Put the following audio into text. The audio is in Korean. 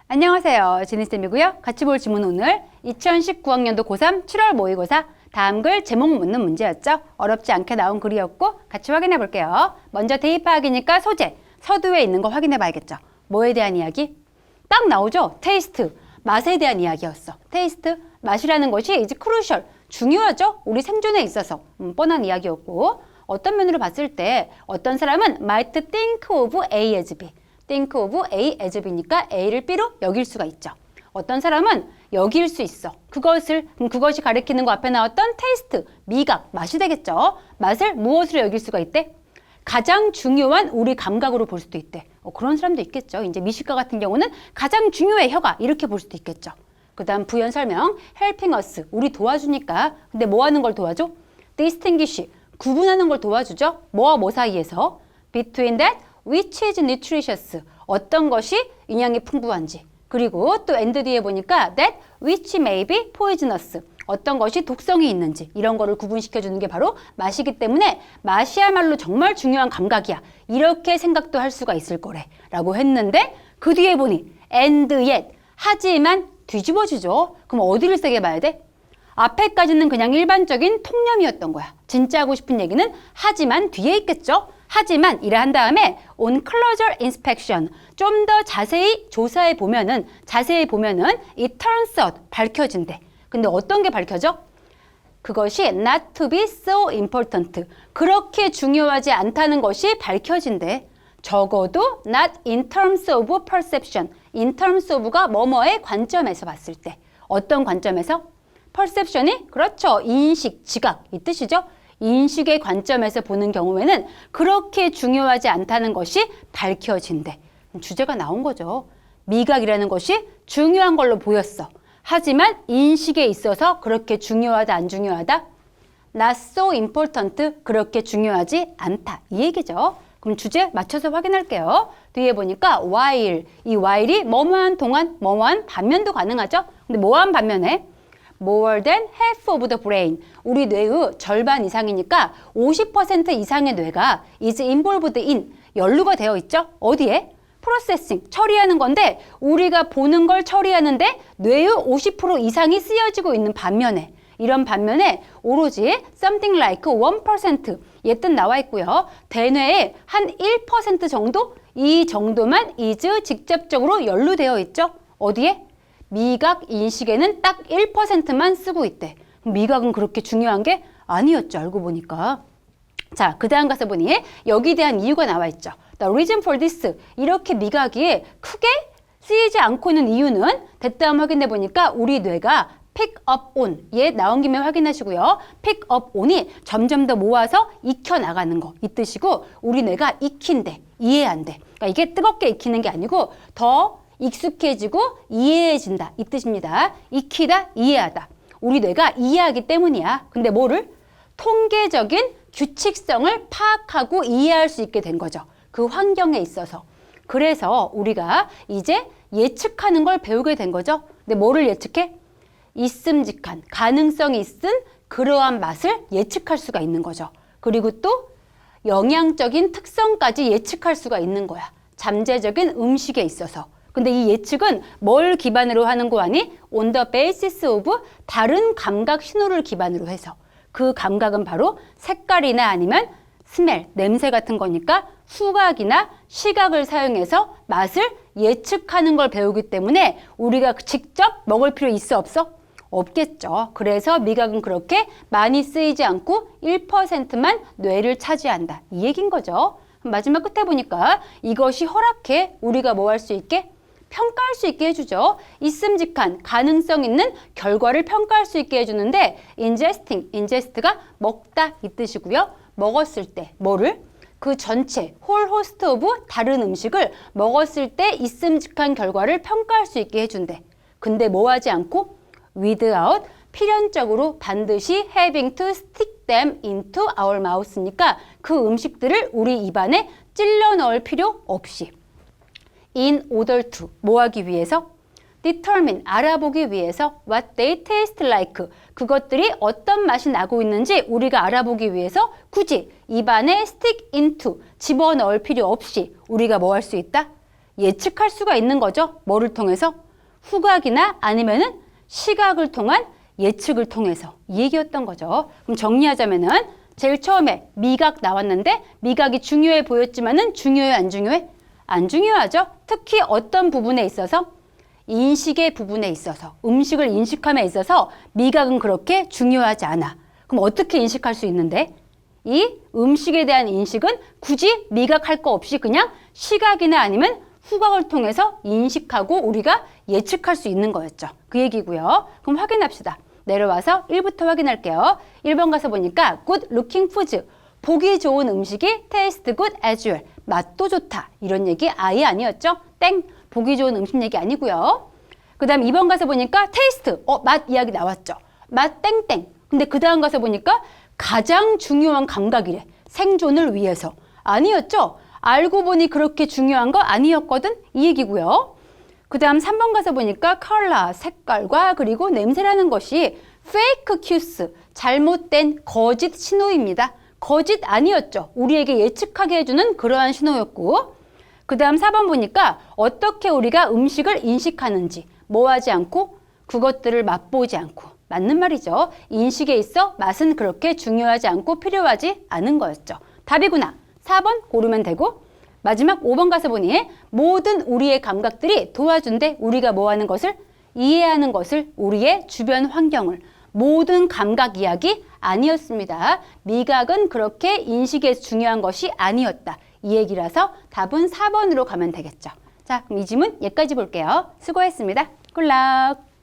안녕하세요. 지니쌤이고요. 같이 볼 지문은 오늘 2019학년도 고3 7월 모의고사 다음 글 제목 묻는 문제였죠. 어렵지 않게 나온 글이었고 같이 확인해 볼게요. 먼저 대입 파악이니까 소재, 서두에 있는 거 확인해 봐야겠죠. 뭐에 대한 이야기? 딱 나오죠. 테이스트, 맛에 대한 이야기였어. 테이스트, 맛이라는 것이 이제 크루셜, 중요하죠. 우리 생존에 있어서 뻔한 이야기였고 어떤 면으로 봤을 때 어떤 사람은 might think of A as B think of A as B니까 A를 B로 여길 수가 있죠. 어떤 사람은 여길 수 있어. 그것이 가리키는 거 앞에 나왔던 테이스트, 미각, 맛이 되겠죠. 맛을 무엇으로 여길 수가 있대? 가장 중요한 우리 감각으로 볼 수도 있대. 그런 사람도 있겠죠. 이제 미식가 같은 경우는 가장 중요해, 혀가. 이렇게 볼 수도 있겠죠. 그 다음 부연 설명, helping us, 우리 도와주니까. 근데 뭐 하는 걸 도와줘? distinguish, 구분하는 걸 도와주죠. 뭐와 뭐 사이에서? between that which is nutritious, 어떤 것이营養이 풍부한지. 그리고 또 and 뒤에 보니까 that which may be poisonous, 어떤 것이 독성이 있는지 이런 거를 구분시켜주는 게 바로 맛이기 때문에 맛이야말로 정말 중요한 감각이야. 이렇게 생각도 할 수가 있을 거래 라고 했는데 그 뒤에 보니 and yet, 하지만 뒤집어지죠. 그럼 어디를 세게 봐야 돼? 앞에까지는 그냥 일반적인 통념이었던 거야. 진짜 하고 싶은 얘기는 하지만 뒤에 있겠죠. 하지만 이래 한 다음에 on closer inspection, 좀 더 자세히 조사해 보면은 it turns out, 밝혀진대. 근데 어떤 게 밝혀져? 그것이 not to be so important, 그렇게 중요하지 않다는 것이 밝혀진대. 적어도 not in terms of perception, in terms of가 뭐뭐의 관점에서 봤을 때. 어떤 관점에서? perception이 그렇죠. 인식, 지각 이 뜻이죠. 인식의 관점에서 보는 경우에는 그렇게 중요하지 않다는 것이 밝혀진대. 주제가 나온 거죠. 미각이라는 것이 중요한 걸로 보였어. 하지만 인식에 있어서 그렇게 중요하다, 안 중요하다? Not so important, 그렇게 중요하지 않다. 이 얘기죠. 그럼 주제 맞춰서 확인할게요. 뒤에 보니까 while, 이 while이 뭐뭐한 동안, 뭐뭐한 반면도 가능하죠. 근데 뭐한 반면에? More than half of the brain, 우리 뇌의 절반 이상이니까 50% 이상의 뇌가 is involved in, 연루가 되어 있죠. 어디에? 프로세싱, 처리하는 건데 우리가 보는 걸 처리하는데 뇌의 50% 이상이 쓰여지고 있는 반면에, 이런 반면에 오로지 something like 1%, 얘 뜻 나와 있고요. 대뇌의 한 1% 정도? 이 정도만 is 직접적으로 연루되어 있죠. 어디에? 미각 인식에는 딱 1%만 쓰고 있대. 미각은 그렇게 중요한 게 아니었죠. 알고 보니까. 자, 그 다음 가서 보니 여기에 대한 이유가 나와 있죠. The reason for this, 이렇게 미각이 크게 쓰이지 않고 있는 이유는 됐다음 확인해 보니까 우리 뇌가 pick up on, 얘 나온 김에 확인하시고요. pick up on이 점점 더 모아서 익혀나가는 거, 이 뜻이고 우리 뇌가 익힌대, 이해한대. 그러니까 이게 뜨겁게 익히는 게 아니고 더 익숙해지고 이해해진다, 이 뜻입니다. 익히다, 이해하다. 우리 뇌가 이해하기 때문이야. 근데 뭐를? 통계적인 규칙성을 파악하고 이해할 수 있게 된 거죠. 그 환경에 있어서. 그래서 우리가 이제 예측하는 걸 배우게 된 거죠. 근데 뭐를 예측해? 있음직한, 가능성이 있은 그러한 맛을 예측할 수가 있는 거죠. 그리고 또 영양적인 특성까지 예측할 수가 있는 거야. 잠재적인 음식에 있어서. 근데 이 예측은 뭘 기반으로 하는 거 아니? On the basis of, 다른 감각 신호를 기반으로 해서. 그 감각은 바로 색깔이나 아니면 스멜, 냄새 같은 거니까 후각이나 시각을 사용해서 맛을 예측하는 걸 배우기 때문에 우리가 직접 먹을 필요 있어 없어? 없겠죠. 그래서 미각은 그렇게 많이 쓰이지 않고 1%만 뇌를 차지한다. 이 얘기인 거죠. 마지막 끝에 보니까 이것이 허락해 우리가 뭐 할 수 있게? 평가할 수 있게 해주죠. 있음직한, 가능성 있는 결과를 평가할 수 있게 해주는데 ingesting, ingest가 먹다 이 뜻이고요. 먹었을 때 뭐를? 그 전체, whole host of 다른 음식을 먹었을 때 있음직한 결과를 평가할 수 있게 해준대. 근데 뭐 하지 않고? without, 필연적으로 반드시 having to stick them into our mouth니까 그 음식들을 우리 입안에 찔러 넣을 필요 없이. In order to, 뭐 하기 위해서? determine, 알아보기 위해서 what they taste like, 그것들이 어떤 맛이 나고 있는지 우리가 알아보기 위해서 굳이 입안에 stick into, 집어넣을 필요 없이 우리가 뭐 할 수 있다? 예측할 수가 있는 거죠. 뭐를 통해서? 후각이나 아니면은 시각을 통한 예측을 통해서. 이 얘기였던 거죠. 그럼 정리하자면은 제일 처음에 미각 나왔는데 미각이 중요해 보였지만은 중요해 안 중요해? 안 중요하죠. 특히 어떤 부분에 있어서? 인식의 부분에 있어서, 음식을 인식함에 있어서 미각은 그렇게 중요하지 않아. 그럼 어떻게 인식할 수 있는데? 이 음식에 대한 인식은 굳이 미각할 거 없이 그냥 시각이나 아니면 후각을 통해서 인식하고 우리가 예측할 수 있는 거였죠. 그 얘기고요. 그럼 확인합시다. 내려와서 1부터 확인할게요. 1번 가서 보니까 good looking foods. 보기 좋은 음식이 taste good as well. 맛도 좋다. 이런 얘기 아예 아니었죠? 땡. 보기 좋은 음식 얘기 아니고요. 그 다음 2번 가서 보니까 taste. 맛 이야기 나왔죠. 맛 땡땡. 근데 그 다음 가서 보니까 가장 중요한 감각이래. 생존을 위해서. 아니었죠? 알고 보니 그렇게 중요한 거 아니었거든? 이 얘기고요. 그 다음 3번 가서 보니까 컬러, 색깔과 그리고 냄새라는 것이 fake cues, 잘못된 거짓 신호입니다. 거짓 아니었죠. 우리에게 예측하게 해주는 그러한 신호였고, 그 다음 4번 보니까 어떻게 우리가 음식을 인식하는지, 뭐 하지 않고 그것들을 맛보지 않고. 맞는 말이죠. 인식에 있어 맛은 그렇게 중요하지 않고 필요하지 않은 거였죠. 답이구나. 4번 고르면 되고, 마지막 5번 가서 보니 모든 우리의 감각들이 도와준대. 우리가 뭐 하는 것을? 이해하는 것을, 우리의 주변 환경을. 모든 감각 이야기 아니었습니다. 미각은 그렇게 인식에 중요한 것이 아니었다. 이 얘기라서 답은 4번으로 가면 되겠죠. 자, 그럼 이 질문 여기까지 볼게요. 수고했습니다. 굿락.